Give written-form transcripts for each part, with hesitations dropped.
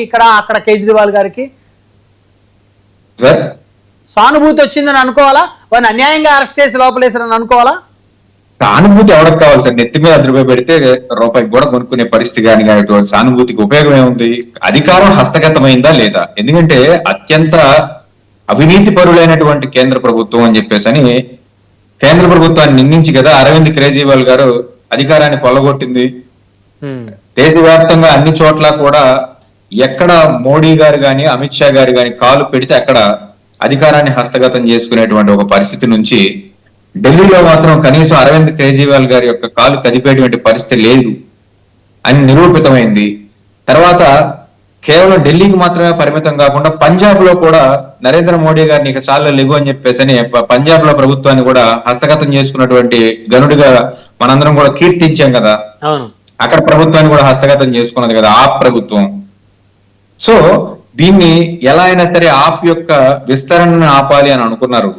ఇక్కడ అక్కడ కేజ్రీవాల్ గారికి సానుభూతి వచ్చిందని అనుకోవాలా? వాడిని అన్యాయంగా అరెస్ట్ చేసి లోపలేసారని అనుకోవాలా? సానుభూతి ఎవరికి కావాలి సార్? నెత్తి మీద ₹10 పెడితే రూపాయికి కూడా కొనుక్కునే పరిస్థితి కానీ సానుభూతికి ఉపయోగం ఏముంది? అధికారం హస్తగతమైందా లేదా? ఎందుకంటే అత్యంత అవినీతి పరులైనటువంటి కేంద్ర ప్రభుత్వం అని చెప్పేసి కేంద్ర ప్రభుత్వాన్ని నిందించి కదా అరవింద్ కేజ్రీవాల్ గారు అధికారాన్ని కొల్లగొట్టింది. దేశవ్యాప్తంగా అన్ని చోట్ల కూడా ఎక్కడ మోడీ గారు గాని అమిత్ షా గారు గాని కాలు పెడితే అక్కడ అధికారాన్ని హస్తగతం చేసుకునేటువంటి ఒక పరిస్థితి నుంచి ఢిల్లీలో మాత్రం కనీసం అరవింద్ కేజ్రీవాల్ గారి యొక్క కాలు కదిపేటువంటి పరిస్థితి లేదు అని నిరూపితమైంది. తర్వాత కేవలం ఢిల్లీకి మాత్రమే పరిమితం కాకుండా పంజాబ్ లో కూడా నరేంద్ర మోడీ గారిని ఇక చాలా లేవు అని చెప్పేసి పంజాబ్ లో ప్రభుత్వాన్ని కూడా హస్తగతం చేసుకున్నటువంటి గనుడిగా మనందరం కూడా కీర్తించాం కదా. అక్కడ ప్రభుత్వాన్ని కూడా హస్తగతం చేసుకున్నది కదా ఆప్ ప్రభుత్వం. సో దీన్ని ఎలా అయినా సరే ఆప్ యొక్క విస్తరణను ఆపాలి అని అనుకున్నారు.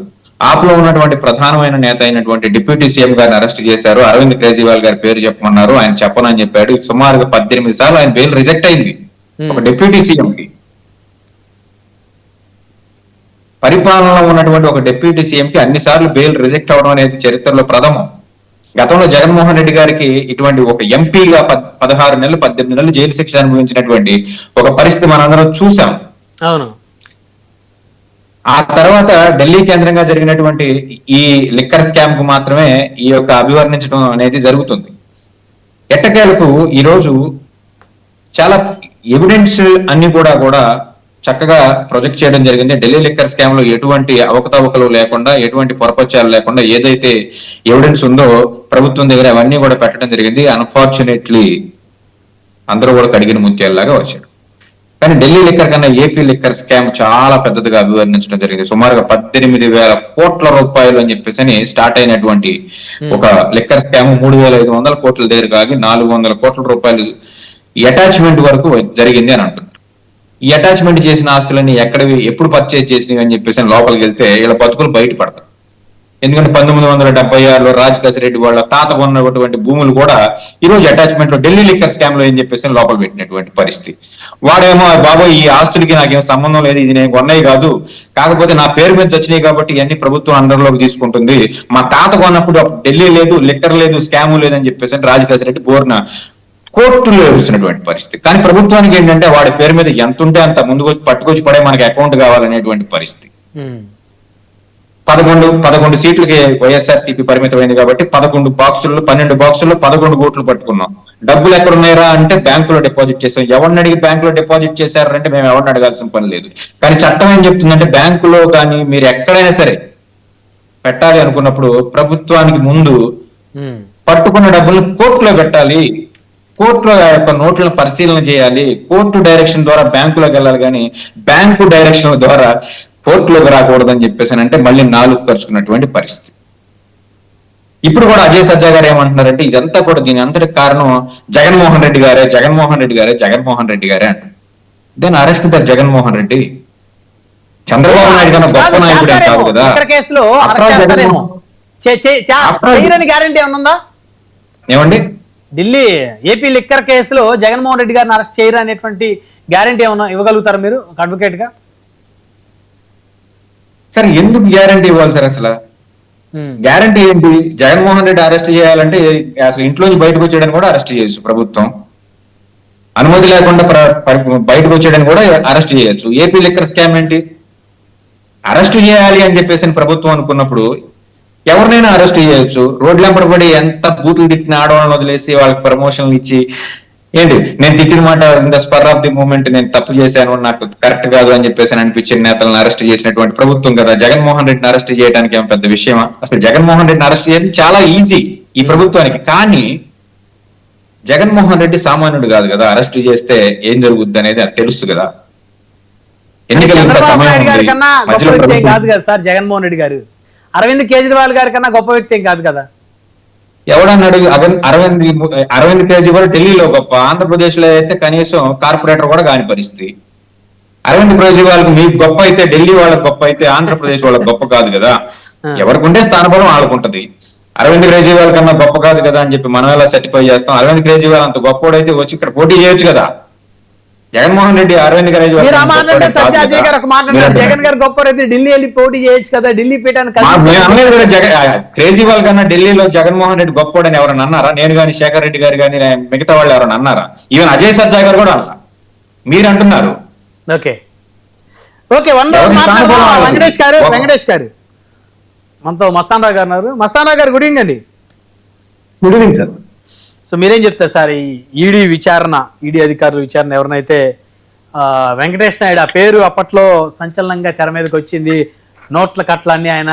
ఆప్ లో ఉన్నటువంటి ప్రధానమైన నేత అయినటువంటి డిప్యూటీ సీఎం గారిని అరెస్ట్ చేశారు. అరవింద్ కేజ్రీవాల్ గారి పేరు చెప్పమన్నారు, ఆయన చెప్పనని చెప్పాడు. సుమారుగా 18 సార్లు ఆయన బెయిల్ రిజెక్ట్ అయింది. ఒక డిప్యూటీ సీఎం కి, పరిపాలనలో ఉన్నటువంటి ఒక డిప్యూటీ సీఎం కి అన్ని సార్లు బెయిల్ రిజెక్ట్ అవడం అనేది చరిత్రలో ప్రథమం. గతంలో జగన్మోహన్ రెడ్డి గారికి ఇటువంటి ఒక ఎంపీగా 16 నెలలు 18 నెలలు జైలు శిక్ష అనుభవించినటువంటి ఒక పరిస్థితి మనందరం చూసాం. అవును. ఆ తర్వాత ఢిల్లీ కేంద్రంగా జరిగినటువంటి ఈ లిక్కర్ స్కామ్ కు మాత్రమే ఈ యొక్క అభివర్ణించడం అనేది జరుగుతుంది. ఎట్టకేలకు ఈ రోజు చాలా ఎవిడెన్స్ అన్ని కూడా చక్కగా ప్రొజెక్ట్ చేయడం జరిగింది. ఢిల్లీ లిక్కర్ స్కామ్ లో ఎటువంటి అవకతవకలు లేకుండా, ఎటువంటి పొరపచ్చాలు లేకుండా ఏదైతే ఎవిడెన్స్ ఉందో ప్రభుత్వం దగ్గర అవన్నీ కూడా పెట్టడం జరిగింది. అన్ఫార్చునేట్లీ అందరూ కూడా కడిగిన ముత్యాలలాగా వచ్చారు. కానీ ఢిల్లీ లిక్కర్ కన్నా ఏపీ లిక్కర్ స్కామ్ చాలా పెద్దదిగా అభివర్ణించడం జరిగింది. సుమారుగా 18,000 కోట్ల రూపాయలు అని చెప్పేసి స్టార్ట్ అయినటువంటి ఒక లిక్కర్ స్కామ్ 3,500 కోట్ల దగ్గర కాగి 400 కోట్ల రూపాయలు అటాచ్మెంట్ వరకు జరిగింది అని అంటున్నారు. ఈ అటాచ్మెంట్ చేసిన ఆస్తులన్నీ ఎప్పుడు పర్చేజ్ చేసినవి అని చెప్పేసి లోపలికి వెళ్తే వీళ్ళ బతుకులు బయటపడతారు. ఎందుకంటే 1976లో రాజకేశ్వరరెడ్డి వాళ్ళ తాత ఉన్నటువంటి భూములు కూడా ఈ రోజు అటాచ్మెంట్ లో ఢిల్లీ లిక్కర్ స్కామ్ లో ఏం చెప్పేసి లోపల పెట్టినటువంటి పరిస్థితి. వాడేమో బాబాయ్ ఈ ఆస్తులకి నాకేం సంబంధం లేదు, ఇది నేను కొన్నవి కాదు, కాకపోతే నా పేరు మీద వచ్చినాయి కాబట్టి ఇవన్నీ ప్రభుత్వం అండర్లోకి తీసుకుంటుంది, మా తాత కొన్నప్పుడు ఢిల్లీ లేదు, లిక్కర్ లేదు, స్కామ్ లేదని చెప్పేసి రాజకేశ్వరరెడ్డి బోర్న కోర్టులో ఏడుస్తున్నటువంటి పరిస్థితి. కానీ ప్రభుత్వానికి ఏంటంటే వాడి పేరు మీద ఎంత ఉంటే అంత ముందుకు పట్టుకొచ్చి పడే మనకి అకౌంట్ కావాలనేటువంటి పరిస్థితి. 11 సీట్లకి వైఎస్ఆర్సీపీ పరిమితమైంది కాబట్టి 12 బాక్సుల్లో 11 కోట్లు పట్టుకున్నాం. డబ్బులు ఎక్కడ ఉన్నాయరా అంటే బ్యాంకులో డిపాజిట్ చేసాం. ఎవరిని అడిగి బ్యాంకులో డిపాజిట్ చేశారంటే మేము ఎవరిని అడగాల్సిన పని లేదు. కానీ చట్టం ఏం చెప్తుందంటే బ్యాంకులో కానీ మీరు ఎక్కడైనా సరే పెట్టాలి అనుకున్నప్పుడు ప్రభుత్వానికి ముందు పట్టుకున్న డబ్బులను కోర్టులో పెట్టాలి, కోర్టులో యొక్క నోట్లను పరిశీలన చేయాలి, కోర్టు డైరెక్షన్ ద్వారా బ్యాంకులోకి వెళ్ళాలి, కానీ బ్యాంకు డైరెక్షన్ ద్వారా కోర్టులోకి రాకూడదని చెప్పేసి అంటే మళ్ళీ 4 ఖర్చుకున్నటువంటి పరిస్థితి. ఇప్పుడు కూడా అజయ్ సజ్జా గారు ఏమంటున్నారంటే ఇదంతా కూడా దీని అంతటికి కారణం జగన్మోహన్ రెడ్డి గారే అంటారు. Then arrest the Jaganmohan Reddy. Chandrababu Naidu కన్నా గొప్ప నాయకుడు ఏం కాదు కదా. ఏమండి ఢిల్లీ ఏపీ లిక్కర్ కేసులో జగన్మోహన్ రెడ్డి గారిని అరెస్ట్ చేయరు అనేటువంటి గ్యారంటీ ఏమన్నా ఇవ్వగలుగుతారా మీరు అడ్వకేట్ గా? సార్ ఎందుకు గ్యారంటీ ఇవ్వాలి సార్? అసలు గ్యారంటీ ఏంటి? జగన్మోహన్ రెడ్డి అరెస్ట్ చేయాలంటే అసలు ఇంట్లోంచి బయటకు వచ్చేయడానికి కూడా అరెస్ట్ చేయొచ్చు ప్రభుత్వం. అనుమతి లేకుండా బయటకు వచ్చేయడానికి కూడా అరెస్ట్ చేయొచ్చు. ఏపీ లిక్కర్ స్కామ్ ఏంటి? అరెస్ట్ చేయాలి అని చెప్పేసి ప్రభుత్వం అనుకున్నప్పుడు ఎవరినైనా అరెస్ట్ చేయొచ్చు. రోడ్లు వెంబడి ఎంత బూతులు తిట్టిన ఆడవాళ్ళని వదిలేసి వాళ్ళకి ప్రమోషన్లు ఇచ్చి ఏంటి నేను తిట్టిన మాట in the spur of the moment నేను తప్పు చేశాను, నాకు కరెక్ట్ కాదు అని చెప్పేసి అనిపించిన నేతలను అరెస్ట్ చేసినటువంటి ప్రభుత్వం కదా. జగన్మోహన్ రెడ్డిని అరెస్ట్ చేయడానికి ఏం పెద్ద విషయమా? అసలు జగన్మోహన్ రెడ్డిని అరెస్ట్ చేయడం చాలా ఈజీ ఈ ప్రభుత్వానికి. కానీ జగన్మోహన్ రెడ్డి సామాన్యుడు కాదు కదా. అరెస్ట్ చేస్తే ఏం జరుగుద్ది అనేది తెలుసు కదా. కాదు కదా సార్ జగన్మోహన్ రెడ్డి గారు. అరవింద్ కేజ్రీవాల్ గారి కన్నా గొప్ప వ్యక్తి ఏం కాదు కదా. ఎవడన్నాడు? అరవింద్ కేజ్రీవాల్ ఢిల్లీలో గొప్ప, ఆంధ్రప్రదేశ్ లో అయితే కనీసం కార్పొరేటర్ కూడా కాని పరిస్థితి. అరవింద్ కేజ్రీవాల్ మీకు గొప్ప అయితే ఢిల్లీ వాళ్ళకి గొప్ప అయితే ఆంధ్రప్రదేశ్ వాళ్ళకి గొప్ప కాదు కదా. ఎవరికి ఉంటే స్థానబలం వాళ్ళకుంటది. అరవింద్ కేజ్రీవాల్ కన్నా గొప్ప కాదు కదా అని చెప్పి మనం ఎలా సర్టిఫై చేస్తాం? అరవింద్ కేజ్రీవాల్ అంత గొప్పోడైతే వచ్చి ఇక్కడ పోటీ చేయొచ్చు కదా. జగన్మోహన్ రెడ్డి అరవింద్ గారు మీరు ఆ మాట్లాడే సత్యాజయ్ గారు ఒక మాట్లాడారు, జగన్ గారు గొప్ప రైతు, ఢిల్లీ వెళ్ళి పోటీ చేయొచ్చు కదా, ఢిల్లీ పీఠాన్ని కేజ్రీవాల్ కన్నా ఢిల్లీలో జగన్మోహన్ రెడ్డి గొప్పోడని ఎవరైనా అన్నారా? నేను కానీ శేఖర్ రెడ్డి గారు కానీ మిగతా వాళ్ళు ఎవరైనా అన్నారా? ఈవెన్ అజయ్ సజ్జా గారు కూడా అన్నా. మీరు అంటున్నారు. ఓకే ఓకే, వన్ రౌండ్ మాట్లాడదాం. వెంకటేష్ గారు మనతో మస్తాన్ రావు గారు ఉన్నారు. మస్తాన్ రావు గారు గుడ్ ఈవినింగ్ అండి. Good evening sir. సో మీరేం చెప్తారు సార్, ఈ ఈడీ అధికారుల విచారణ ఎవరినైతే వెంకటేష్ నాయుడు ఆ పేరు అప్పట్లో సంచలనంగా తెర మీదకి వచ్చింది, నోట్ల కట్లన్నీ ఆయన